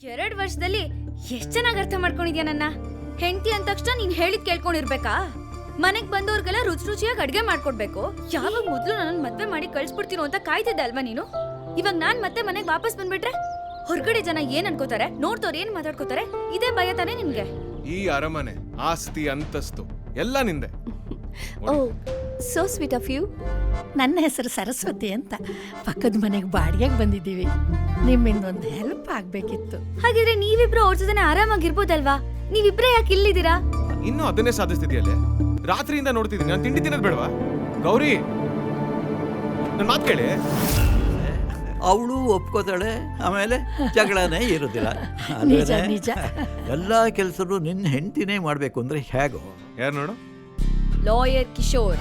2 ವರ್ಷದಲ್ಲಿ ಎಷ್ಟ್ ಚೆನ್ನಾಗಿ ಅರ್ಥ ಮಾಡ್ಕೊಂಡಿದ್ಯಾ ನನ್ನ ಹೆಂಡತಿ ಅಂದ ತಕ್ಷಣ ನೀನ್ ಹೇಳಿದ್ ಕೇಳ್ಕೊಂಡಿರ್ಬೇಕಾ? ಮನೆಗ್ ಬಂದವ್ರಿಗೆಲ್ಲ ರುಚಿಯಾಗಿ ಅಡ್ಗೆ ಮಾಡ್ಕೊಡ್ಬೇಕು. ಯಾವಾಗ ಮೊದ್ಲು ನನ್ನ ಮದ್ವೆ ಮಾಡಿ ಕಳ್ಸ್ಬಿಡ್ತೀನೋ ಅಂತ ಕಾಯ್ತಿದ್ದೆ ಅಲ್ವಾ ನೀನು? ಇವಾಗ ನಾನ್ ಮತ್ತೆ ಮನೆಗ್ ವಾಪಸ್ ಬಂದ್ಬಿಟ್ರೆ ಹೊರಗಡೆ ಜನ ಏನ್ ಅನ್ಕೋತಾರೆ, ನೋಡ್ದವ್ರು ಏನ್ ಮಾತಾಡ್ಕೋತಾರೆ, ಇದೇ ಭಯ ತಾನೇ ನಿನ್ಗೆ? ಈ ಅರಮನೆ, ಆಸ್ತಿ, ಅಂತಸ್ತು ಎಲ್ಲ ನಿಂದೆ. Oh so sweet of you. ನನ್ನ ಹೆಸರು ಸರಸ್ವತಿ ಅಂತ. ಪಕ್ಕದ ಮನೆಗೆ ಬಾಡಿಗೆಗೆ ಬಂದಿದ್ದೀವಿ. ನಿಮ್ಮಿಂದ ಒಂದು ಹೆಲ್ಪ್ ಆಗಬೇಕಿತ್ತು. ಹಾಗಿದ್ರೆ ನೀವಿಬ್ರು ಅವ್ರ ಜೊತೆ ಆರಾಮಾಗಿರ್ಬೋದಲ್ವಾ? ನೀವಿಬ್ರೇ ಯಾಕೆ ಇಲ್ಲಿದ್ದೀರಾ? ಇನ್ನೂ ಅದನ್ನೇ ಸಾಧಿಸ್ತಿದ್ಯಲ್ಲೇ. ರಾತ್ರಿಯಿಂದ ನೋಡ್ತಿದ್ದೀನಿ. ನಾನು ತಿಂಡಿ ತಿನ್ನೋದು ಬೇಡವಾ? ಗೌರಿ, ನನ್ನ ಮಾತು ಕೇಳಿ. ಅವಳು ಒಪ್ಕೋತಾಳೆ, ಆಮೇಲೆ ಜಗಳನೇ ಇರೋದಿಲ್ಲ. ನಿಜ ನಿಜ. ಎಲ್ಲ ಕೆಲಸರು ನಿನ್ನ ಹೆಂಡತಿನೇ ಮಾಡಬೇಕು ಅಂದರೆ ಹೇಗೋ? ಯಾರು ನೋಡು? ಲಾಯರ್ ಕಿಶೋರ್.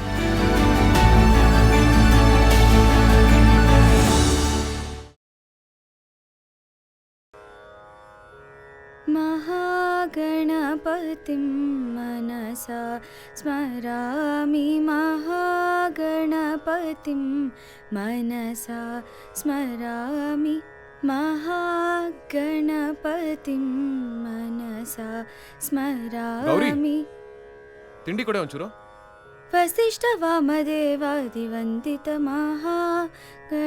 ಮಹಾಗಣಪತಿಂ ಮನಸಾ ಸ್ಮರಾಮಿ, ಮಹಾಗಣಪತಿಂ ಮನಸಾ ಸ್ಮರಾಮಿ, ಮಹಾಗಣಪತಿಂ ಮನಸಾ ಸ್ಮರಾಮಿ. ತಿಂಡಿ ಕೊಡೆ ಒಂಚೂರು. ವಸಿಷ್ಠ ವಾಮದೇವಾದಿವಂದಿತ ಮಹಾಗಣಪತಿಂ.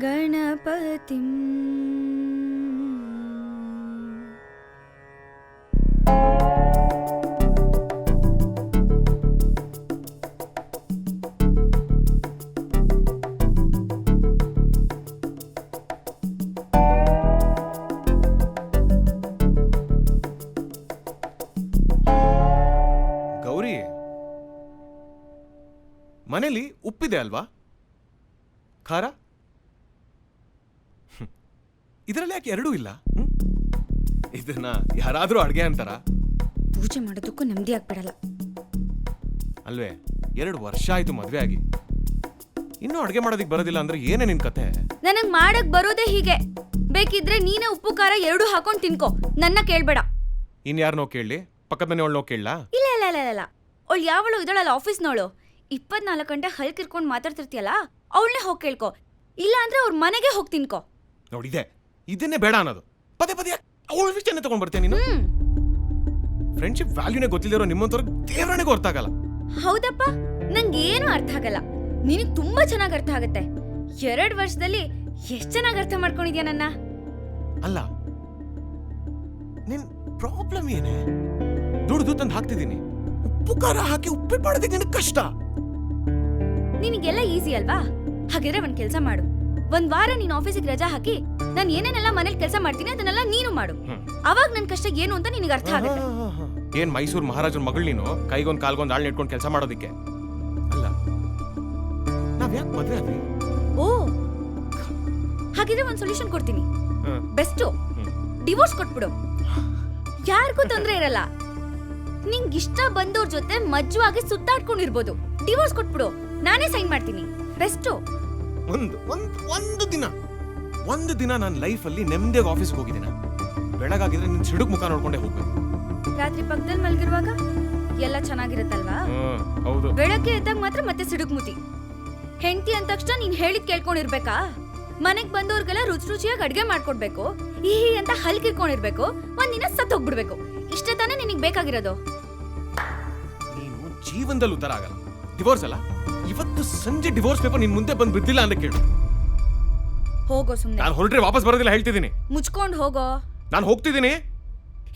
ಮಹಾಗಣಪತಿಂ. ಗೌರಿ, ಮನೇಲಿ ಉಪ್ಪಿದೆ ಅಲ್ವಾ? ಖಾರ ಇದರಲ್ಲಿ ಯಾಕೆ ಎರಡೂ ಇಲ್ಲ? ಇದನ್ನ ಯಾರಾದ್ರೂ ಅಡ್ಗೆ ಅಂತಾರ? ಪೂಜೆ ಮಾಡೋದಕ್ಕೂ ನೆಮ್ಮದಿ ಆಗ್ಬಿಡಲ್ಲ ಅಲ್ವೇ? 2 ವರ್ಷ ಆಯ್ತು ಮದ್ವೆ ಆಗಿ, ಇನ್ನೂ ಅಡ್ಗೆ ಮಾಡೋದಿಕ್ ಬರೋದಿಲ್ಲ ಅಂದ್ರೆ ಏನೇ ನಿನ್ ಕತೆ? ನನಗ್ ಮಾಡಕ್ ಬರೋದೇ ಹೀಗೆ. ಬೇಕಿದ್ರೆ ನೀನೇ ಉಪ್ಪು ಖಾರ 2 ಹಾಕೊಂಡ್ ತಿನ್ಕೋ, ನನ್ನ ಕೇಳ್ಬೇಡ. ಇನ್ಯಾರನೋ ಕೇಳಿ? ಪಕ್ಕದ ಮನೆ ಅವಳನ್ನೋ ಕೇಳಲಾ? ಇಲ್ಲ ಇಲ್ಲ ಇಲ್ಲ ಇಲ್ಲ, ಅವಳು ಯಾವಳು ಇದಳಲ್ಲ ಆಫೀಸ್ನವಳು, 24 ಗಂಟೆ ಹಲ್ಕಿರ್ಕೊಂಡ್ ಮಾತಾಡ್ತಿರ್ತೀಯಲ್ಲ, ಅವಳನ್ನೇ ಹೋಗಿ ಕೇಳ್ಕೊ. ಇಲ್ಲ ಅಂದ್ರೆ ಅವ್ರ ಮನೆಗೆ ಹೋಗಿ ತಿನ್ಕೋ. ನೋಡಿದೆ, ಇದನ್ನೇ ಬೇಡ ಅನ್ನೋದು. ಪದೇ ಪದೇ ಅವಳ ವಿಷಯನೇ ತಗೊಂಡ್ ಬರ್ತೀಯ ನೀನು. ಫ್ರೆಂಡ್ಶಿಪ್ ವ್ಯಾಲ್ಯೂನೇ ಗೊತ್ತಿಲ್ಲದಿರೋ ನಿಮ್ಮಂತವ್ರಿಗೆ ದೇವರನಿಗೂ ಅರ್ಥ ಆಗಲ್ಲ. ಹೌದಪ್ಪ, ನಂಗೇನು ಅರ್ಥ ಆಗಲ್ಲ. ನಿನಗ್ ತುಂಬಾ ಚೆನ್ನಾಗಿ ಅರ್ಥ ಆಗುತ್ತೆ. 2 ವರ್ಷದಲ್ಲಿ ಎಷ್ಟ್ ಚೆನ್ನಾಗಿ ಅರ್ಥ ಮಾಡ್ಕೊಂಡಿದ್ಯಾ ನನ್ನ. ಅಲ್ಲ, ನಿನ್ ಪ್ರಾಬ್ಲಮ್ ಏನೇ? ದುಡ್ದು ತಂದು ಹಾಕ್ತಿದ್ದೀನಿ, ಉಪ್ಪು ಖಾರ ಹಾಕಿ ಉಪ್ಪಿಟ್ಟು ಮಾಡೋದಕ್ಕೆ ನಿನಗೆ ಕಷ್ಟ. ನಿನಗೆಲ್ಲ ಈಸಿ ಅಲ್ವಾ? ಹಾಗಿದ್ರೆ ಒಂದ್ ಕೆಲ್ಸ ಮಾಡು, 1 ವಾರ ನೀನ್ ಆಫೀಸಿಗೆ ರಜಾ ಹಾಕಿ ನಾನು ಏನೇನೆಲ್ಲ ಮನೇಲಿ ಕೆಲಸ ಮಾಡ್ತೀನಿ ಅದನ್ನೆಲ್ಲ ನೀನು ಮಾಡು. ಅವಾಗ ನನ್ ಕಷ್ಟ ಏನು ಅಂತ ನಿನಗೆ ಅರ್ಥ ಆಗುತ್ತೆ. ಏನ್ ಮೈಸೂರು ಮಹಾರಾಜನ ಮಗಳು ನೀನು? ಕೈಗೊಂದ್ ಕಾಲ್ಗೊಂದ್ ಆಳ್ ನೆಟ್ಕೊಂಡು ಕೆಲಸ ಮಾಡೋದಿಕ್ಕೆ ಅಲ್ಲ. ನಾವ್ ಯಾಕೆ ಮದ್ವೆ ಆದ್ವಿ? ಓ, ಹಾಗಿದ್ರೆ ಒಂದ್ ಸೊಲ್ಯೂಷನ್ ಕೊಡ್ತೀನಿ. ಬೆಸ್ಟ್, ಡಿವೋರ್ಸ್ ಕೊಟ್ಬಿಡು. ಯಾರಿಗೂ ತೊಂದ್ರೆ ಇರಲ್ಲ. ನಿಂಗಿಷ್ಟ ಬಂದವ್ರ ಜೊತೆ ಮಜ್ವಾಗಿ ಸುತ್ತಾಡ್ಕೊಂಡಿರ್ಬೋದು. ಡಿವೋರ್ಸ್ ಕೊಟ್ಬಿಡು, ನಾನೇ ಸೈನ್ ಮಾಡ್ತೀನಿ. ಬೆಸ್ಟ್. ಒಂದು ದಿನ ನನ್ನ ಲೈಫಲ್ಲಿ ನೆಮ್ಮದಿಯಾಗಿ ಆಫೀಸ್ಗೆ ಹೋಗಿದ್ದೀನಿ. ಬೆಳಗಾಗಿದ್ರೆ ನಿನ್ ಸಿಡುಕ್ ಮುಖ ನೋಡ್ಕೊಂಡೆ ಹೋಗ್ಬೇಕು. ರಾತ್ರಿ ಪಕ್ಕದಲ್ಲಿ ಮಲಗಿರುವಾಗ ಎಲ್ಲ ಚೆನ್ನಾಗಿರುತ್ತಲ್ವಾ? ಹೌದು. ಬೆಳಗ್ಗೆ ಎದ್ದಾಗ ಮಾತ್ರ ಮತ್ತೆ ಸಿಡುಕ್ ಮುತಿ. ಹೆಂಡತಿ ಅಂದ ತಕ್ಷಣ ನೀನ್ ಹೇಳಿದ್ ಕೇಳ್ಕೊಂಡಿರ್ಬೇಕಾ? ಮನೆಗ್ ಬಂದವ್ರಿಗೆಲ್ಲ ರುಚಿಯಾಗಿ ಅಡ್ಗೆ ಮಾಡ್ಕೊಡ್ಬೇಕು, ಈ ಅಂತ ಹಲ್ಕಿರ್ಕೊಂಡಿರ್ಬೇಕು, ಒಂದಿನ ಸತ್ ಹೋಗ್ಬಿಡ್ಬೇಕು. ಇಷ್ಟೇ ತಾನೇ ನಿನಗ್ ಬೇಕಾಗಿರೋದು? ನೀನು ಜೀವನದಲ್ಲಿ ಉತ್ತರ ಆಗಲ್ಲ. ಡಿವೋರ್ಸ್ ಅಲ್ಲ, ಇವತ್ತು ಸಂಜೆ ಡಿವೋರ್ಸ್ ಪೇಪರ್ ನಿನ್ ಮುಂದೆ ಬಂದು ಬಿದ್ದಿಲ್ಲ ಅಂತ ಕೇಳು. ಹೋಗೋ ಸುಮ್ನೆ. ನಾನು ಹೊರಟ್ರೆ ವಾಪಸ್ ಬರೋದಿಲ್ಲ ಹೇಳ್ತಿದ್ದೀನಿ. ಮುಚ್ಕೊಂಡ್ ಹೋಗೋ. ನಾನು ಹೋಗ್ತಿದ್ದೀನಿ.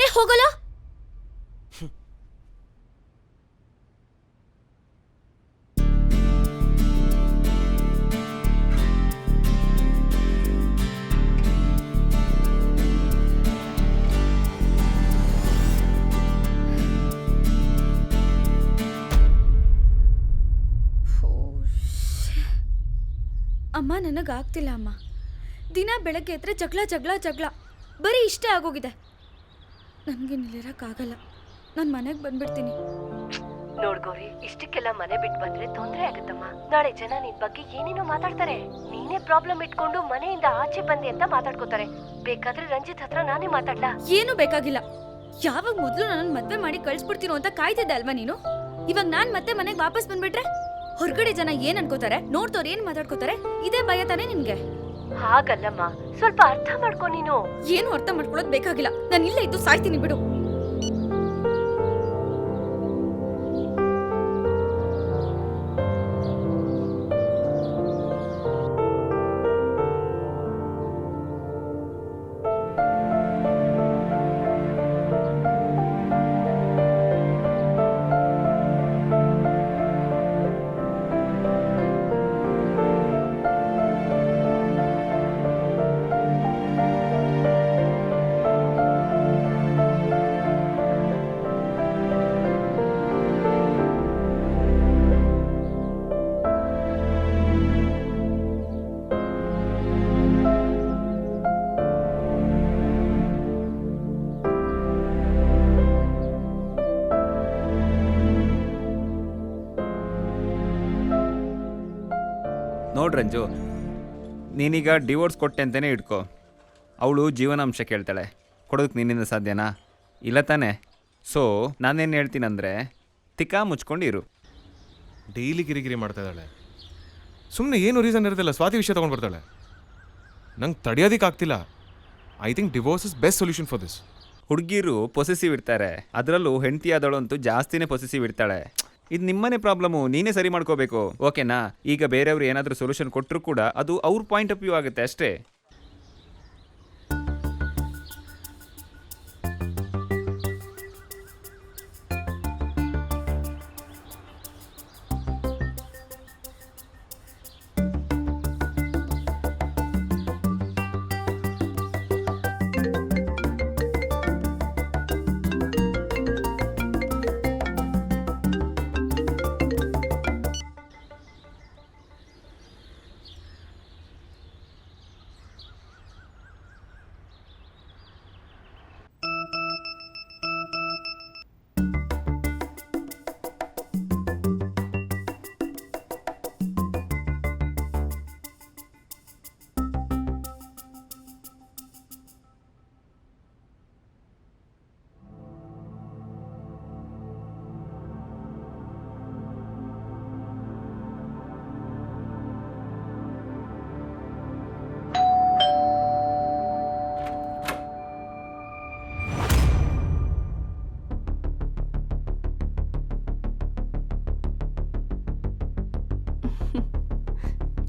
ಏ ಹೋಗಲ್ಲ. ಅಮ್ಮ ನನಗಾಗ್ತಿಲ್ಲ ಅಮ್ಮ. ದಿನ ಬೆಳಗ್ಗೆ ಎದ್ರೆ ಜಗಳ ಜಗಳ ಜಗಳ ಬರೀ ಇಷ್ಟೇ ಆಗೋಗಿದೆ. ನನಗೆ ನಿಲ್ಲಿರೋಕ್ಕಾಗಲ್ಲ. ನಾನು ಮನೆಗೆ ಬಂದ್ಬಿಡ್ತೀನಿ. ನೋಡ್ಗೋರಿ, ಇಷ್ಟಕ್ಕೆಲ್ಲ ಮನೆ ಬಿಟ್ಟು ಬಂದ್ರೆ ತೊಂದ್ರೆ ಆಗುತ್ತಮ್ಮ. ನಾಳೆ ಜನ ನಿನ್ ಬಗ್ಗೆ ಏನೇನೋ ಮಾತಾಡ್ತಾರೆ. ನೀನೇ ಪ್ರಾಬ್ಲಮ್ ಇಟ್ಕೊಂಡು ಮನೆಯಿಂದ ಆಚೆ ಬಂದಿ ಅಂತ ಮಾತಾಡ್ಕೋತಾರೆ. ಬೇಕಾದ್ರೆ ರಂಜಿತ್ ಹತ್ರ ನಾನೇ ಮಾತಾಡ್ಲಾ? ಏನು ಬೇಕಾಗಿಲ್ಲ. ಯಾವಾಗ ಮೊದಲು ನನ್ನ ಮದ್ವೆ ಮಾಡಿ ಕಳ್ಸ್ಬಿಡ್ತೀನೋ ಅಂತ ಕಾಯ್ತಿದ್ದೆ ಅಲ್ವಾ ನೀನು? ಇವಾಗ ನಾನ್ ಮತ್ತೆ ಮನೆಗೆ ವಾಪಸ್ ಬಂದ್ಬಿಟ್ರೆ ಹೊರಗಡೆ ಜನ ಏನ್ ಅನ್ಕೋತಾರೆ, ನೋಡ್ತವ್ರು ಏನ್ ಮಾತಾಡ್ಕೋತಾರೆ, ಇದೇ ಭಯ ತಾನೇ ನಿನ್ಗೆ? ಹಾಗಲ್ಲಮ್ಮ, ಸ್ವಲ್ಪ ಅರ್ಥ ಮಾಡ್ಕೊ ನೀನು. ಏನು ಅರ್ಥ ಮಾಡ್ಕೊಳ್ಳೋದು ಬೇಕಾಗಿಲ್ಲ. ನಾನು ಇಲ್ಲೇ ಇದ್ದು ಸಾಯ್ತೀನಿ ಬಿಡು. ನೋಡ್ರಂಜು, ನೀನೀಗ ಡಿವೋರ್ಸ್ ಕೊಟ್ಟೆ ಅಂತಲೇ ಇಟ್ಕೋ. ಅವಳು ಜೀವನಾಂಶ ಕೇಳ್ತಾಳೆ. ಕೊಡೋದಕ್ಕೆ ನಿನ್ನಿಂದ ಸಾಧ್ಯನಾ? ಇಲ್ಲ ತಾನೇ? ಸೊ ನಾನೇನು ಹೇಳ್ತೀನಂದರೆ ತಿಕ್ಕಾ ಮುಚ್ಕೊಂಡಿರು. ಡೈಲಿ ಕಿರಿಕಿರಿ ಮಾಡ್ತಾ ಇದ್ದಾಳೆ. ಸುಮ್ಮನೆ ಏನು ರೀಸನ್ ಇರೋದಿಲ್ಲ, ಸ್ವಾತಿ ವಿಷಯ ತೊಗೊಂಡು ಬರ್ತಾಳೆ. ನಂಗೆ ತಡೆಯೋದಕ್ಕಾಗ್ತಿಲ್ಲ. I think divorce is best solution for this. ಹುಡುಗಿರು ಪೊಸೆಸಿವ್ ಇರ್ತಾರೆ, ಅದರಲ್ಲೂ ಹೆಂಡತಿ ಆದವಳಂತೂ ಜಾಸ್ತಿನೇ ಪೊಸೆಸಿವ್ ಇರ್ತಾಳೆ. ಇದು ನಿಮ್ಮನೆ ಪ್ರಾಬ್ಲಮ್ಮು, ನೀನೇ ಸರಿ ಮಾಡ್ಕೋಬೇಕು. ಓಕೆನಾ? ಈಗ ಬೇರೆಯವರು ಏನಾದರೂ ಸೊಲ್ಯೂಷನ್ ಕೊಟ್ಟರು ಕೂಡ ಅದು ಅವ್ರ ಪಾಯಿಂಟ್ ಆಫ್ ವ್ಯೂ ಆಗುತ್ತೆ ಅಷ್ಟೇ.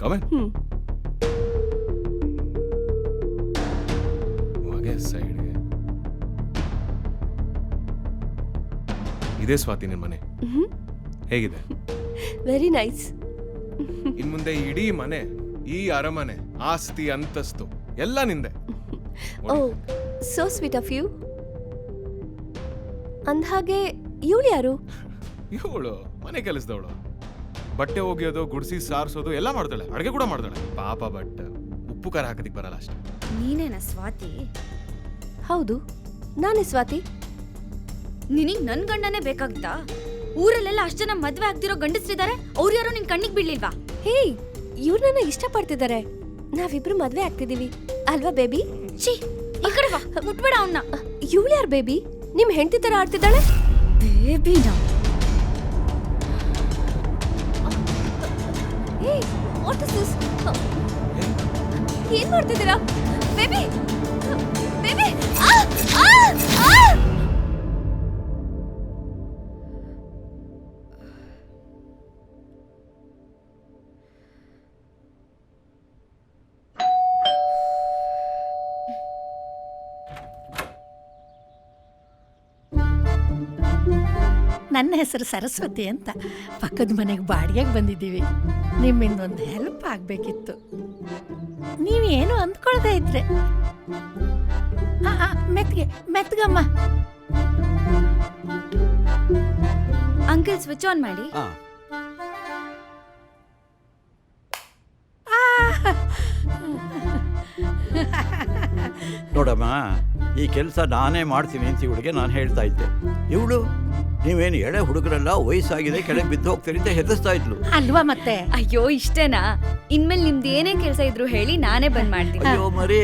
Come in. ಹಾಗೆ ಸೈಡ್ಗೆ. ಇದೇ ಸ್ವಾತಿ ನಿನ್ ಮನೆ ಹೇಗಿದೆ? Very nice. ಇನ್ ಮುಂದೆ ಇಡೀ ಮನೆ, ಈ ಅರಮನೆ, ಆಸ್ತಿ ಅಂತಸ್ತು ಎಲ್ಲ ನಿಂದೆ. ಓ, ಸೋ ಸ್ವೀಟ್ ಆಫ್ ಯು. ಅಂದ್ಹಾಗೆ ಇವಳು ಯಾರು? ಇವಳು ಮನೆ ಕೆಲಸದವಳು. ಬಟ್ಟೆ ಒಗೆಯೋದು, ಗುಡಿಸಿ ಸಾರಿಸೋದು ಎಲ್ಲ ಮಾಡ್ತಾಳೆ. ಅಡುಗೆ ಕೂಡ ಮಾಡ್ತಾಳೆ. ಪಾಪ, ಬಟ್ ಉಪ್ಪು ಖಾರ ಹಾಕೋದಿಕ್ ಬರಲ್ಲ ಅಷ್ಟೇ. ನೀನೇನ ಸ್ವಾತಿ? ಹೌದು, ನಾನೇ ಸ್ವಾತಿ. ನಿನಗ್ ನನ್ ಗಂಡನೇ ಬೇಕಾಗ್ತಾ? ಊರಲ್ಲೆಲ್ಲ ಅಷ್ಟ್ ಜನ ಮದ್ವೆ ಆಗ್ತಿರೋ ಗಂಡಸ್ರಿದ್ದಾರೆ, ಅವ್ರು ಯಾರೋ ನಿನ್ ಕಣ್ಣಿಗೆ ಬೀಳ್ಲಿಲ್ವಾ? ಹೇ, ಇವ್ರು ನನ್ನ ಇಷ್ಟಪಡ್ತಿದ್ದಾರೆ. ನಾವಿಬ್ರು ಮದ್ವೆ ಆಗ್ತಿದೀವಿ ಅಲ್ವಾ ಬೇಬಿ? ಛೀ, ಈ ಕಡೆ ಬಾ, ಮುಟ್ಬೇಡ ಅವನ್ನ. ಇವಳು ಯಾರು ಬೇಬಿ? ನಿಮ್ ಹೆಂಡತಿ ತರ ಆಡ್ತಿದ್ದಾಳೆ. ಬೇಬಿನಾ? ಹೇ, ವಾಟ್ ಇಸ್ ದಿಸ್? ಏನ್ ಮಾಡ್ತಿದ್ದೀರಾ ಬೇಬಿ? ಬೇಬಿ, ಆ ಆ ಆ! ನನ್ನ ಹೆಸರು ಸರಸ್ವತಿ ಅಂತ. ಪಕ್ಕದ ಮನೆಗೆ ಬಾಡಿಗೆಗೆ ಬಂದಿದ್ದೀವಿ. ನಿಮ್ಮಿಂದ ಒಂದು ಹೆಲ್ಪ್ ಆಗಬೇಕಿತ್ತು. ನೀವೇನು ಅಂದ್ಕೊಳ್ದೇ ಇದ್ರೆ. ಮೆತ್ಗಮ್ಮ. ಅಂಕಲ್ ಸ್ವಿಚ್ ಆನ್ ಮಾಡಿ. ನೋಡಮ್ಮ, ಈ ಕೆಲಸ ನಾನೇ ಮಾಡ್ತೀನಿ ಅಂತ ಇವಳಿಗೆ ನಾನು ಹೇಳ್ತಾ ಇದ್ದೆ. ಇವಳು ನೀವೇನು ಎಳೆ ಹುಡುಗರೆಲ್ಲ ವಯಸ್ಸಾಗಿದೆ ಕೆಳಗೆ ಬಿದ್ದು ಹೋಗ್ತೀರಿ ಅಂತ ಹೆದರ್ಸ್ತಾ ಇದ್ಲು. ಅಲ್ವಾ ಮತ್ತೆ? ಅಯ್ಯೋ ಇಷ್ಟೇನಾ? ಇನ್ಮೇಲೆ ನಿಮ್ದು ಏನೇ ಕೆಲಸ ಇದ್ರು ಹೇಳಿ, ನಾನೇ ಬಂದ್ ಮಾಡ್ತೀನಿ. ಅಯ್ಯೋ ಮರಿ,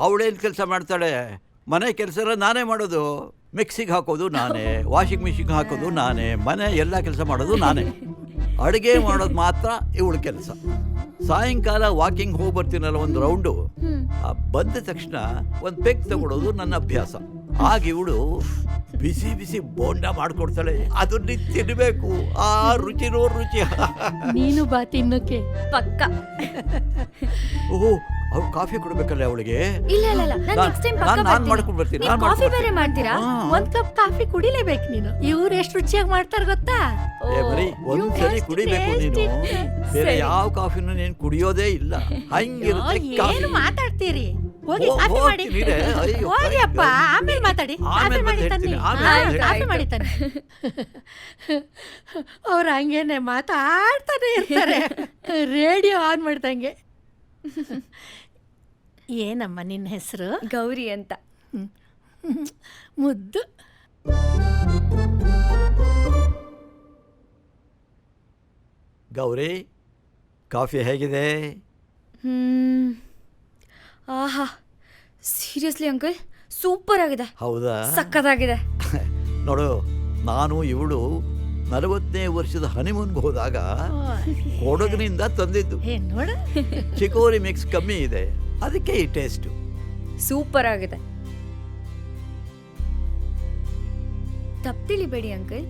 ಅವಳೇನು ಕೆಲಸ ಮಾಡ್ತಾಳೆ? ಮನೆ ಕೆಲಸ ಎಲ್ಲ ನಾನೇ ಮಾಡೋದು. ಮಿಕ್ಸಿಗೆ ಹಾಕೋದು ನಾನೇ, ವಾಷಿಂಗ್ ಮಿಷಿನ್ಗೆ ಹಾಕೋದು ನಾನೇ, ಮನೆ ಎಲ್ಲ ಕೆಲಸ ಮಾಡೋದು ನಾನೇ. ಅಡುಗೆ ಮಾಡೋದು ಮಾತ್ರ ಇವಳು ಕೆಲಸ. ಸಾಯಂಕಾಲ ವಾಕಿಂಗ್ ಹೋಗಿ ಬರ್ತೀನಲ್ಲ ಒಂದು ರೌಂಡು, ಬಂದ ತಕ್ಷಣ ಒಂದು ಪೆಗ್ ತಗೊಳ್ಳೋದು ನನ್ನ ಅಭ್ಯಾಸ. ಆಗ ಇವಳು ಬಿಸಿ ಬಿಸಿ ಬೋಂಡ ಮಾಡ್ಕೊಡ್ತಾಳೆ, ಅದನ್ನ ತಿನ್ಬೇಕು. ಆ ರುಚಿನೋ ರುಚಿ. ನೀನು ಬಾ ತಿನ್ನೋಕೆ. ಪಕ್ಕ. ಓಹೋ, ಅವ್ರು ಕಾಫಿ ಕೊಡ್ಬೇಕಲ್ಲ ಅವಳಿಗೆ. ಇಲ್ಲ ಇಲ್ಲ ಇಲ್ಲ, ನಾನು ನೆಕ್ಸ್ಟ್ ಟೈಮ್ ಪಕ್ಕ ನಾನು ಮಾಡ್ಕೊಂಡು ಬರ್ತೀನಿ. ನೀವು ಕಾಫಿ ಬೇರೆ ಮಾಡ್ತೀರಾ? ಒಂದ್ ಕಪ್ ಕಾಫಿ ಕುಡಿಲೇಬೇಕು ನೀನು. ಇವ್ರು ಎಷ್ಟು ರುಚಿಯಾಗಿ ಮಾಡ್ತಾರ ಗೊತ್ತಾ? ಏ ಬರೀ ಒಂದ್ಸರಿ ಕುಡಿಬೇಕು ನೀನು. ಬೇರೆ ಸರಿ. ಯಾವ ಕಾಫಿನೂ ನೀನು ಕುಡಿಯೋದೇ ಇಲ್ಲ. ಹಂಗಿರುತ್ತೆ ಕಾಫಿ. ಏನು ಮಾತಾಡ್ತೀರಿ? ಹೋಗಿ ಓ, ಕಾಫಿ ಮಾಡಿ. ಹೋಗ್ತೀನಿರೆ. ಅಯ್ಯೋ, ಹೋಗಿ ಅಪ್ಪ, ಆಮೇಲೆ ಮಾತಾಡಿ. ಆಮೇಲೆ ಕಾಫಿ ಮಾಡಿ ಹೇಳ್ತೀನಿ, ತನ್ನಿ. ಆಮೇಲೆ ಆಯ್ತು, ಕಾಫಿ ಹೇಳ್ತೀನಿ. ಮಾಡಿ ತನ್ನಿ. ಅವ್ರು ಹಂಗೇನೆ ಮಾತಾಡ್ತಾನೆ ಇರ್ತಾರೆ, ರೇಡಿಯೋ ಆನ್ ಮಾಡ್ದಂಗೆ. ಏನಮ್ಮ ನಿನ್ನ ಹೆಸರು? ಗೌರಿ ಅಂತ. ಮುದ್ದು. ಗೌರಿ, ಕಾಫಿ ಹೇಗಿದೆ? ಆಹಾ, ಸೀರಿಯಸ್ಲಿ ಅಂಕಲ್ ಸೂಪರ್ ಆಗಿದೆ. ಹೌದಾ? ಸಕ್ಕತ್ತಾಗಿದೆ. ನೋಡು, ನಾನು ಇವಳು 40ನೇ ವರ್ಷದ ಹನಿಮೂನ್ಗೆ ಹೋದಾಗ ಕೊಡಗಿನಿಂದ ತಂದಿದ್ದು. ಏನ್ ನೋಡು, ಚಿಕೋರಿ ಮಿಕ್ಸ್ ಕಮ್ಮಿ ಇದೆ, ಅದಕ್ಕೆ ಈ ಟೇಸ್ಟು. ಸೂಪರ್ ಆಗಿದೆ. ತಪ್ಪು ತಿಳಿಬೇಡಿ ಅಂಕಲ್,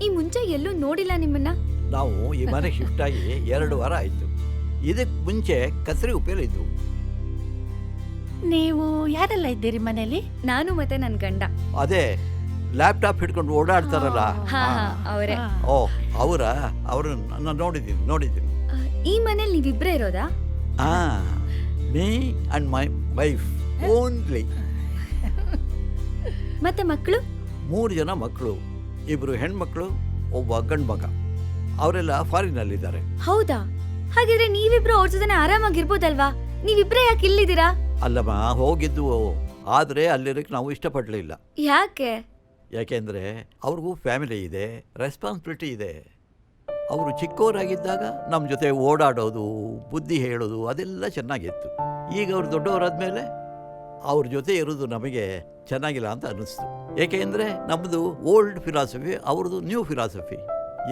ಈ ಮುಂಚೆ ಎಲ್ಲೂ ನೋಡಿಲ್ಲ ನಿಮ್ಮನ್ನ. ನಾವು ಈ ಮನೆ ಶಿಫ್ಟ್ ಆಗಿ 2 ವಾರ ಆಯಿತು. ಇದಕ್ಕೆ ಮುಂಚೆ ಕಸರಿ ಉಪ್ಪೇಲಿ ಇದ್ವು. ನೀವು ಯಾರೆಲ್ಲ ಇದ್ದೀರಿ ಮನೇಲಿ? ನಾನು ಮತ್ತೆ ನನ್ನ ಗಂಡ. ಅದೇ ಲ್ಯಾಪ್ಟಾಪ್ ಹಿಡ್ಕೊಂಡು ಓಡಾಡ್ತಾರಲ್ಲ. ಹಾ ಹಾ, ಅವರೇ. ಓ, ಅವ್ರನ್ನ ನಾನು ನೋಡಿದ್ದೀನಿ. ಈ ಮನೇಲಿ ನೀವಿಬ್ರೇ ಇರೋದಾ? Me and my wife only. ಮತ್ತೆ ಮಕ್ಕಳು? 3 ಜನ ಮಕ್ಕಳು, 2 ಹೆಣ್ಮಕ್ಳು, ಒಬ್ಬ ಗಂಡು ಮಗ. ಅವರೆಲ್ಲ ಫಾರಿನಲ್ಲಿದ್ದಾರೆ. ಹೌದಾ? ಹಾಗಿದ್ರೆ ನೀವಿಬ್ರು ಅವ್ರ ಜೊತೆ ಆರಾಮಾಗಿರ್ಬೋದಲ್ವಾ? ನೀವಿಬ್ರೇ ಯಾಕೆ ಇಲ್ಲಿದ್ದೀರಾ? ಅಲ್ಲಮ್ಮ, ಹೋಗಿದ್ದು, ಆದರೆ ಅಲ್ಲಿರೋಕ್ಕೆ ನಾವು ಇಷ್ಟಪಡಲಿಲ್ಲ. ಯಾಕೆ? ಯಾಕೆಂದರೆ ಅವ್ರಿಗೂ ಫ್ಯಾಮಿಲಿ ಇದೆ, ರೆಸ್ಪಾನ್ಸಿಬಿಲಿಟಿ ಇದೆ. ಅವರು ಚಿಕ್ಕವರಾಗಿದ್ದಾಗ ನಮ್ಮ ಜೊತೆ ಓಡಾಡೋದು, ಬುದ್ಧಿ ಹೇಳೋದು ಅದೆಲ್ಲ ಚೆನ್ನಾಗಿತ್ತು. ಈಗ ಅವ್ರು ದೊಡ್ಡವರಾದ್ಮೇಲೆ ಅವ್ರ ಜೊತೆ ಇರೋದು ನಮಗೆ ಚೆನ್ನಾಗಿಲ್ಲ ಅಂತ ಅನ್ನಿಸ್ತು. ಏಕೆಂದರೆ ನಮ್ಮದು ಓಲ್ಡ್ ಫಿಲಾಸಫಿ, ಅವ್ರದ್ದು ನ್ಯೂ ಫಿಲಾಸಫಿ.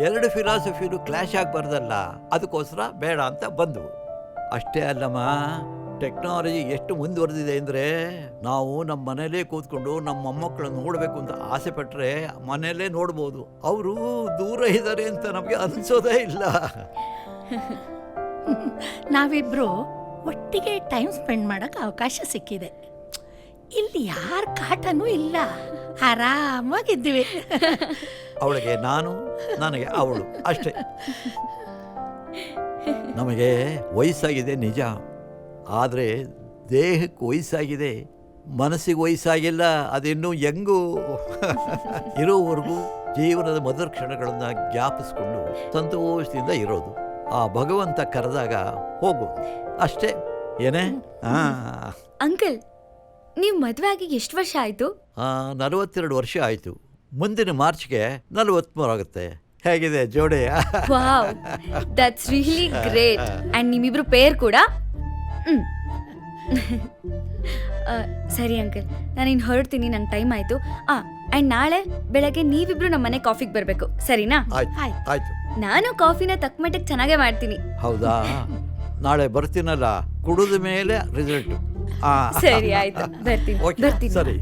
2 ಫಿಲಾಸಫಿನೂ ಕ್ಲಾಶ್ ಆಗಬಾರ್ದಲ್ಲ, ಅದಕ್ಕೋಸ್ಕರ ಬೇಡ ಅಂತ ಬಂದವು. ಅಷ್ಟೇ ಅಲ್ಲಮ್ಮ, ಟೆಕ್ನಾಲಜಿ ಎಷ್ಟು ಮುಂದುವರೆದಿದೆ ಅಂದರೆ ನಾವು ನಮ್ಮ ಮನೇಲೇ ಕೂತ್ಕೊಂಡು ನಮ್ಮ ಮೊಮ್ಮಕ್ಕಳನ್ನು ನೋಡಬೇಕು ಅಂತ ಆಸೆ ಪಟ್ಟರೆ ಮನೆಯಲ್ಲೇ ನೋಡ್ಬೋದು. ಅವರು ದೂರ ಇದ್ದಾರೆ ಅಂತ ನಮಗೆ ಅನಿಸೋದೇ ಇಲ್ಲ. ನಾವಿಬ್ರು ಒಟ್ಟಿಗೆ ಟೈಮ್ ಸ್ಪೆಂಡ್ ಮಾಡಕ್ಕೆ ಅವಕಾಶ ಸಿಕ್ಕಿದೆ. ಇಲ್ಲಿ ಯಾರ ಕಾಟನೂ ಇಲ್ಲ, ಆರಾಮಾಗಿದ್ದೀವಿ. ಅವಳಿಗೆ ನಾನು, ನನಗೆ ಅವಳು, ಅಷ್ಟೇ. ನಮಗೆ ವಯಸ್ಸಾಗಿದೆ ನಿಜ, ಆದರೆ ದೇಹಕ್ಕೆ ವಯಸ್ಸಾಗಿದೆ, ಮನಸ್ಸಿಗೆ ವಯಸ್ಸಾಗಿಲ್ಲ. ಅದಿನ್ನೂ ಹೆಂಗೂ ಇರೋವರೆಗೂ ಜೀವನದ ಮಧುರ ಕ್ಷಣಗಳನ್ನು ಜ್ಞಾಪಿಸ್ಕೊಂಡು ಸಂತೋಷದಿಂದ ಇರೋದು. ಆ ಭಗವಂತ ಕರೆದಾಗ ಹೋಗೋದು, ಅಷ್ಟೇ. ಏನೇ? ಅಂಕಲ್, ನೀವು ಮದ್ವೆ ಆಗಿ ಎಷ್ಟು ವರ್ಷ ಆಯ್ತು? 42 ವರ್ಷ ಆಯಿತು. ಮುಂದಿನ ಮಾರ್ಚ್ಗೆ 43 ಆಗುತ್ತೆ. ಹೇಗಿದೆ ಜೋಡಿ? Wow, that's really great. And ನಿಮ್ಮಿಬ್ರು ಪೇರ್ ಕೂಡ. ಸರಿ ಅಂಕಲ್, ನಾನು ಇನ್ನು ಹೊರಡ್ತೀನಿ, ನಂಗೆ ಟೈಮ್ ಆಯ್ತು. ಅಂಡ್ ನಾಳೆ ಬೆಳಗ್ಗೆ ನೀವಿಬ್ರು ನಮ್ಮ ಮನೆ ಕಾಫಿಗೆ ಬರಬೇಕು, ಸರಿನಾ? ಆಯ್ತು. ನಾನು ಕಾಫಿನ ತಕ್ಕ ಮಟ್ಟಿಗೆ ಚೆನ್ನಾಗೇ ಮಾಡ್ತೀನಿ. ಹೌದಾ? ನಾಳೆ ಬರ್ತೀನಲ್ಲ, ಕುಡಿದ ಮೇಲೆ ರಿಸಲ್ಟ್. ಸರಿ ಆಯ್ತು, ಬರ್ತೀನಿ. ಸರಿ.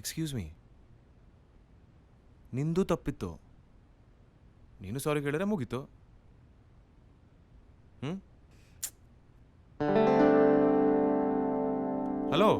ಎಕ್ಸ್ಕ್ಯೂಸ್ ಮೀ, ನಿಂದು ತಪ್ಪಿತ್ತು, ನೀನು ಸಾರಿ ಕೇಳಿದ್ರೆ ಮುಗೀತು. ಹಲೋ,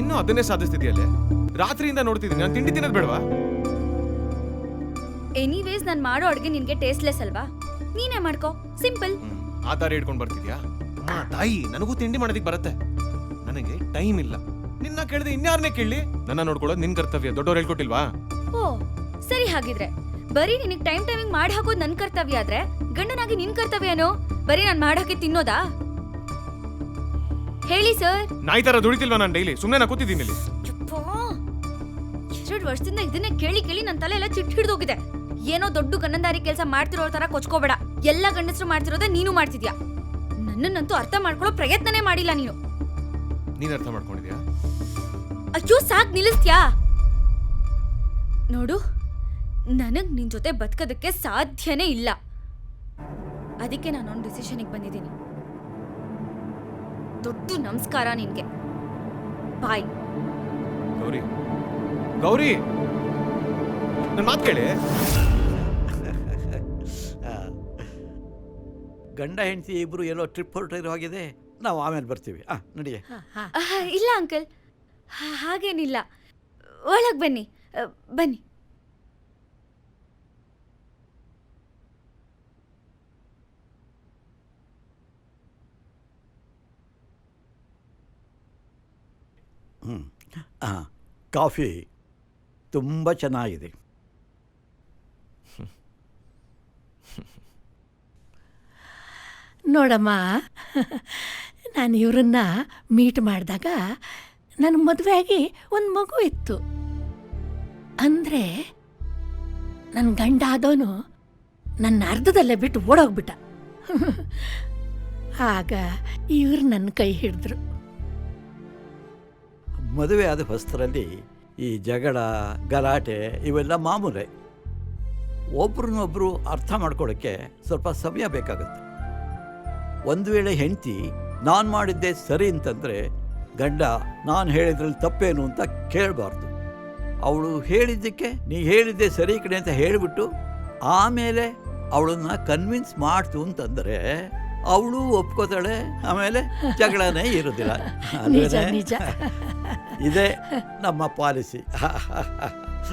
ಇನ್ನೂ ಅದನ್ನೇ ಸಾಧಿಸ್ತಿದ್ಯಲ್ಲೇ? ರಾತ್ರಿಯಿಂದ ನೋಡ್ತಿದ್ದೀನಿ, ನಾನು ತಿಂಡಿ ತಿನ್ನೋದು ಬೇಡವಾ? ಎನಿವೇಸ್ ನಾನು ಮಾಡೋ ಅಡುಗೆ ನಿನ್ಗೆ ಟೇಸ್ಟ್ಲೆಸ್ ಅಲ್ವಾ? ನೀನೇ ಮಾಡ್ಕೋ, ಸಿಂಪಲ್. ಆ ಥರ ಇಟ್ಕೊಂಡು ಬರ್ತಿದ್ಯಾ? ಅಮ್ಮ ತಾಯಿ, ನನಗೂ ತಿಂಡಿ ಮಾಡೋದಕ್ಕೆ ಬರುತ್ತೆ, ನನಗೆ ಟೈಮ್ ಇಲ್ಲ. ನಿನ್ನ ಕೇಳಿದೆ ಇನ್ಯಾರನ್ನೇ ಕೇಳಿ? ನನ್ನ ನೋಡ್ಕೊಳ್ಳೋದು ನಿನ್ ಕರ್ತವ್ಯ, ದೊಡ್ಡವ್ರು ಹೇಳ್ಕೊಟ್ಟಿಲ್ವಾ? ಓ ಸರಿ, ಹಾಗಿದ್ರೆ ಬರೀ ನಿನಗೆ ಟೈಮಿಂಗ್ ಮಾಡಿ ಹಾಕೋದು ನನ್ನ ಕರ್ತವ್ಯ ಆದ್ರೆ ಗಂಡನಾಗಿ ನಿನ್ ಕರ್ತವ್ಯನೋ ಬರೀ ನಾನು ಮಾಡಾಕೆ ತಿನ್ನೋದಾ? ಹೇಳಿ ಸರ್. ನಾಯಿ ತರ ದುಡಿತಿಲ್ವಾ ನಾನು ಡೈಲಿ? ಸುಮ್ಮನೆ ನಾ ಕೂತಿದ್ದೀನಿ ಇಲ್ಲಿ. 2 ವರ್ಷದಿಂದ ಇದನ್ನೇ ಕೇಳಿ ಕೇಳಿ ನನ್ನ ತಲೆ ಎಲ್ಲ ಚಿಟ್ಟು ಹಿಡಿದೋಗಿದೆ. ಏನೋ ದೊಡ್ಡ ಗನ್ನಂದಾರಿ ಕೆಲಸ ಮಾಡ್ತಿರೋ ತರ ಕೊಚ್ಕೋಬೇಡ. ಎಲ್ಲ ಗಂಡಸರು ಮಾಡ್ತಿರೋದೇ ನೀನು ಮಾಡ್ತಿದ್ಯಾ. ನನ್ನನ್ನಂತೂ ಅರ್ಥ ಮಾಡ್ಕೊಳ್ಳೋ ಪ್ರಯತ್ನನೇ ಮಾಡಿಲ್ಲ ನೀನು. ನೀನ್ ಅರ್ಥ ಮಾಡ್ಕೊಂಡಿದ್ಯಾ? ಅಯ್ಯೋ ಸಾಕ್, ನಿಲ್ಲಿಸ್ತ್ಯಾ? ನೋಡು, ನನಗ್ ನಿನ್ ಜೊತೆ ಬದುಕೋದಕ್ಕೆ ಸಾಧ್ಯನೇ ಇಲ್ಲ. ಅದಕ್ಕೆ ನಾನೊಂದು ಡಿಸಿಷನ್ಗೆ ಬಂದಿದ್ದೀನಿ. ದೊಡ್ಡ ನಮಸ್ಕಾರ ನಿನ್ಗೆ. ಬಾಯ್. ಗೌರಿ, ಗೌರಿ, ನನ್ನ ಮಾತು ಕೇಳಿ. ಗಂಡ ಹೆಂಡತಿ ಇಬ್ರು ಎಲ್ಲೋ ಟ್ರಿಪ್ ಹೊರಟಿರೋ ಆಗಿದೆ. ನಾವು ಆಮೇಲೆ ಬರ್ತೀವಿ. ನಡಿಯೇ. ಇಲ್ಲ ಅಂಕಲ್, ಹಾಗೇನಿಲ್ಲ. ಒಳಗ್ ಬನ್ನಿ, ಬನ್ನಿ. ಕಾಫಿ ತುಂಬ ಚೆನ್ನಾಗಿದೆ. ನೋಡಮ್ಮ, ನಾನು ಇವ್ರನ್ನ ಮೀಟ್ ಮಾಡಿದಾಗ ನನ್ನ ಮದುವೆ ಆಗಿ ಒಂದು ಮಗು ಇತ್ತು. ಅಂದರೆ ನನ್ನ ಗಂಡ ಆದವನು ನನ್ನ ಅರ್ಧದಲ್ಲೇ ಬಿಟ್ಟು ಓಡೋಗ್ಬಿಟ್ಟ. ಆಗ ಇವ್ರು ನನ್ನ ಕೈ ಹಿಡಿದ್ರು. ಮದುವೆ ಆದ ಹೊಸ್ತರಲ್ಲಿ ಈ ಜಗಳ ಗಲಾಟೆ ಇವೆಲ್ಲ ಮಾಮೂಲೆ. ಒಬ್ರನ್ನೊಬ್ರು ಅರ್ಥ ಮಾಡ್ಕೊಳ್ಳೋಕ್ಕೆ ಸ್ವಲ್ಪ ಸಮಯ ಬೇಕಾಗುತ್ತೆ. ಒಂದು ವೇಳೆ ಹೆಂಡತಿ ನಾನು ಮಾಡಿದ್ದೆ ಸರಿ ಅಂತಂದರೆ ಗಂಡ ನಾನು ಹೇಳಿದ್ರಲ್ಲಿ ತಪ್ಪೇನು ಅಂತ ಕೇಳಬಾರ್ದು. ಅವಳು ಹೇಳಿದ್ದಕ್ಕೆ ನೀ ಹೇಳಿದ್ದೆ ಸರಿ ಕಡೆ ಅಂತ ಹೇಳಿಬಿಟ್ಟು ಆಮೇಲೆ ಅವಳನ್ನ ಕನ್ವಿನ್ಸ್ ಮಾಡ್ತು ಅಂತಂದರೆ ಅವಳು ಒಪ್ಕೋತಾಳೆ. ಆಮೇಲೆ ಜಗಳನೇ ಇರೋದಿಲ್ಲ. ನಿಜ ನಿಜ. ಇದೇ ನಮ್ಮ ಪಾಲಿಸಿ.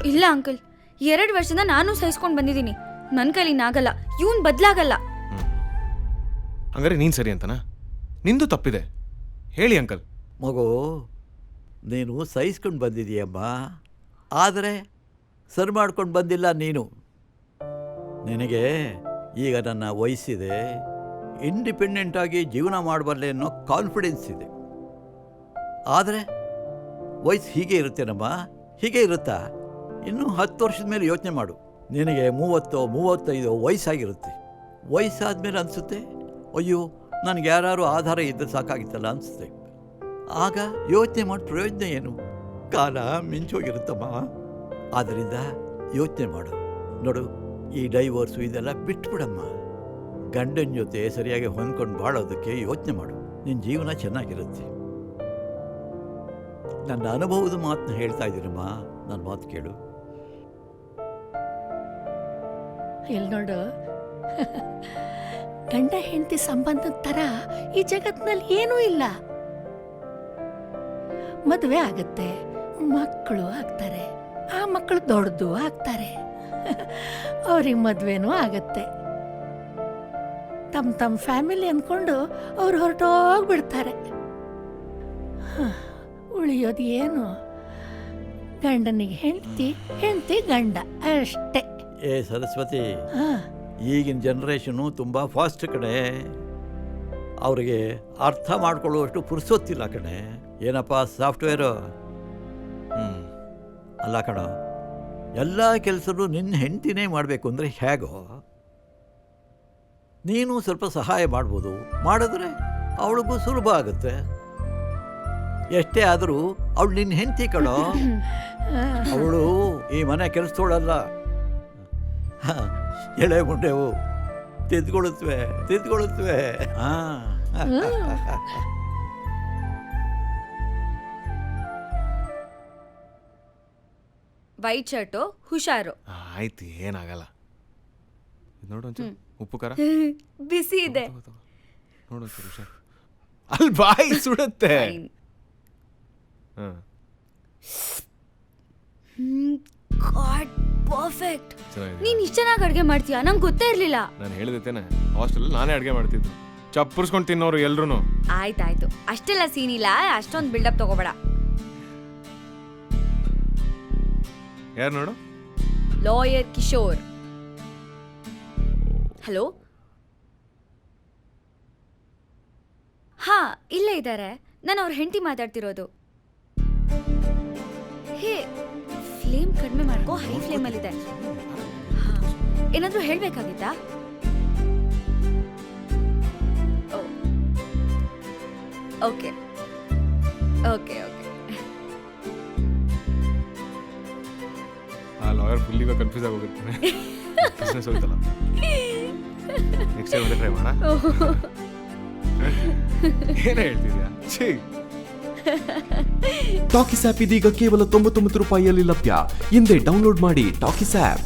ಇಲ್ಲ ಅಂಕಲ್, 2 ವರ್ಷದಿಂದ ನಾನು ಸಹಿಸ್ಕೊಂಡು ಬಂದಿದ್ದೀನಿ. ನನ್ನ ಕೈಲಿನಾಗಲ್ಲ, ಇವನ್ ಬದ್ಲಾಗಲ್ಲ. ಹಂಗಾರೆ ನೀನ್ ಸರಿ ಅಂತನಾ? ನಿಂದು ತಪ್ಪಿದೆ, ಹೇಳಿ ಅಂಕಲ್. ಮಗು, ನೀನು ಸಹಿಸ್ಕೊಂಡು ಬಂದಿದೀಯಮ್ಮ, ಆದರೆ ಸರಿ ಮಾಡ್ಕೊಂಡು ಬಂದಿಲ್ಲ ನೀನು. ನಿನಗೆ ಈಗ ನನ್ನ ವಯಸ್ಸಿದೆ, ಇಂಡಿಪೆಂಡೆಂಟಾಗಿ ಜೀವನ ಮಾಡಬಲ್ಲೆ ಅನ್ನೋ ಕಾನ್ಫಿಡೆನ್ಸ್ ಇದೆ. ಆದರೆ ವಯಸ್ಸು ಹೀಗೆ ಇರುತ್ತೇನಮ್ಮ, ಹೀಗೆ ಇರುತ್ತಾ? ಇನ್ನೂ 10 ವರ್ಷದ ಮೇಲೆ ಯೋಚನೆ ಮಾಡು. ನಿನಗೆ 30-35 ವಯಸ್ಸಾಗಿರುತ್ತೆ. ವಯಸ್ಸಾದ ಮೇಲೆ ಅನಿಸುತ್ತೆ, ಅಯ್ಯೋ ನನಗೆ ಯಾರು ಆಧಾರ ಇದ್ದರೆ ಸಾಕಾಗಿತ್ತಲ್ಲ ಅನಿಸುತ್ತೆ. ಆಗ ಯೋಚನೆ ಮಾಡಿ ಪ್ರಯೋಜನ ಏನು? ಕಾಲ ಮಿಂಚೋಗಿರುತ್ತಮ್ಮ. ಆದ್ದರಿಂದ ಯೋಚನೆ ಮಾಡು. ನೋಡು, ಈ ಡೈವರ್ಸು ಇದೆಲ್ಲ ಬಿಟ್ಬಿಡಮ್ಮ. ಗಂಡನ ಜೊತೆ ಸರಿಯಾಗಿ ಹೊಂದ್ಕೊಂಡು ಬಾಳೋದಕ್ಕೆ ಯೋಚನೆ ಮಾಡು. ನಿನ್ನ ಜೀವನ ಚೆನ್ನಾಗಿರುತ್ತೆ. ನನ್ನ ಅನುಭವದ ಮಾತನ್ನ ಹೇಳ್ತಾ ಇದ್ದೀನಮ್ಮ, ನನ್ನ ಮಾತು ಕೇಳು. ಇಲ್ಲಿ ನೋಡು, ಗಂಡ ಹೆಂಡತಿ ಸಂಬಂಧದ ಥರ ಈ ಜಗತ್ತಿನಲ್ಲಿ ಏನೂ ಇಲ್ಲ. ಮದುವೆ ಆಗುತ್ತೆ, ಮಕ್ಕಳು ಆಗ್ತಾರೆ, ಆ ಮಕ್ಕಳು ದೊಡ್ಡದು ಆಗ್ತಾರೆ, ಅವ್ರಿಗೆ ಮದುವೆನೂ ಆಗತ್ತೆ. ತಮ್ಮ ಫ್ಯಾಮಿಲಿ ಅಂದ್ಕೊಂಡು ಅವ್ರು ಹೊರಟೋಗ್ಬಿಡ್ತಾರೆ. ಉಳಿಯೋದು ಏನು? ಗಂಡನಿಗೆ ಹೆಂಡ್ತಿ, ಹೆಂಡ್ತಿ ಗಂಡ ಅಷ್ಟೇ. ಏ ಸರಸ್ವತಿ, ಹಾ, ಈಗಿನ ಜನ್ರೇಷನು ತುಂಬ ಫಾಸ್ಟ್ ಕಣೆ. ಅವ್ರಿಗೆ ಅರ್ಥ ಮಾಡ್ಕೊಳ್ಳುವಷ್ಟು ಪುರ್ಸೊತ್ತಿಲ್ಲ ಕಣೆ. ಏನಪ್ಪ ಸಾಫ್ಟ್ವೇರು? ಅಲ್ಲ ಕಣ, ಎಲ್ಲ ಕೆಲಸನೂ ನಿನ್ನ ಹೆಂಡ್ತಿನೇ ಮಾಡಬೇಕು ಅಂದರೆ ಹೇಗೋ? ನೀನು ಸ್ವಲ್ಪ ಸಹಾಯ ಮಾಡ್ಬೋದು, ಮಾಡಿದ್ರೆ ಅವಳಿಗೂ ಸುಲಭ ಆಗುತ್ತೆ. ಎಷ್ಟೇ ಆದರೂ ಅವಳು ನಿನ್ನ ಹೆಂಡ್ತಿ ಕಣೋ. ಅವಳು ಈ ಮನೆ ಕೆಲಸದೋಳಲ್ಲ. ಎಳೆ ಮುಂಡೆವು ತಿದ್ಕೊಳ್ಳುತ್ತವೆ. ವೈಟ್ ಶರ್ಟು ಹುಷಾರು. ಆಯ್ತು, ಏನಾಗಲ್ಲ. ಇದು ನೋಡು ಒಂಚೂರು ಉಪ್ಪು ಖಾರ ಬಿಸಿ ಇದೆ. ನೋಡು ಒಂಚೂರು ಹುಷಾರು. ಅಲ್ಲಿ ಬಾಯಿ ಸುಡುತ್ತೆ. ಹಾಂ, ಗಾಡ್ ಪರ್ಫೆಕ್ಟ್. ಚೆನ್ನಾಗಿದೆ. ನೀನ್ ಇಷ್ಟ ಚೆನ್ನಾಗಿ ಅಡ್ಗೆ ಮಾಡ್ತೀಯಾ? ನಂಗೆ ಗೊತ್ತೇ ಇರ್ಲಿಲ್ಲ. ನಾನು ಹೇಳಿದ್ದೇನೆ, ಹಾಸ್ಟೆಲಲ್ಲಿ ನಾನೇ ಅಡುಗೆ ಮಾಡ್ತಿದ್ದು. ಚಪ್ಪರ್ಸ್ಕೊಂಡು ತಿನ್ನೋರು ಎಲ್ರು. ಆಯ್ತಾಯ್ತು, ಅಷ್ಟೆಲ್ಲ ಸೀನ್ ಇಲ್ಲ, ಅಷ್ಟೊಂದು ಬಿಲ್ಡಪ್ ತಗೋಬೇಡ. ಯಾರು ನೋಡು? ಲಾಯರ್ ಕಿಶೋರ್. ಹಲೋ. ಹಾ, ಇಲ್ಲೇ ಇದ್ದಾರೆ. ನಾನು ಅವ್ರ ಹೆಂಡತಿ ಮಾತಾಡ್ತಿರೋದು. ಹೇ, ಫ್ಲೇಮ್ ಕಡಿಮೆ ಮಾಡ್ಕೋ, ಹೈ ಫ್ಲೇಮಲ್ಲಿದೆ. ಹಾ, ಏನಾದರೂ ಹೇಳಬೇಕಾಗಿತ್ತಾ? Okay okay okay. ಆ ಲಾಯರ್ ಫುಲ್ಲಿಗ ಕನ್ಫ್ಯೂಸ್ ಆಗೋಗಿರ್ತಾನೆ. ಬಿಸ್ನೆಸ್ ಹೋಯ್ತಲ್ಲ, ನೆಕ್ಸ್ಟ್ ಟೈಮ್ ಟ್ರೈ ಮಾಡ. ಏನೇ ಹೇಳ್ತಿದ್ಯಾ? ಛೀ. ಟಾಕಿಸ್ ಆಪ್ ಇದೀಗ ಕೇವಲ 99 ರೂಪಾಯಿಯಲ್ಲಿ ಲಭ್ಯ. ಹಿಂದೆ ಡೌನ್ಲೋಡ್ ಮಾಡಿ ಟಾಕಿಸ್ ಆಪ್.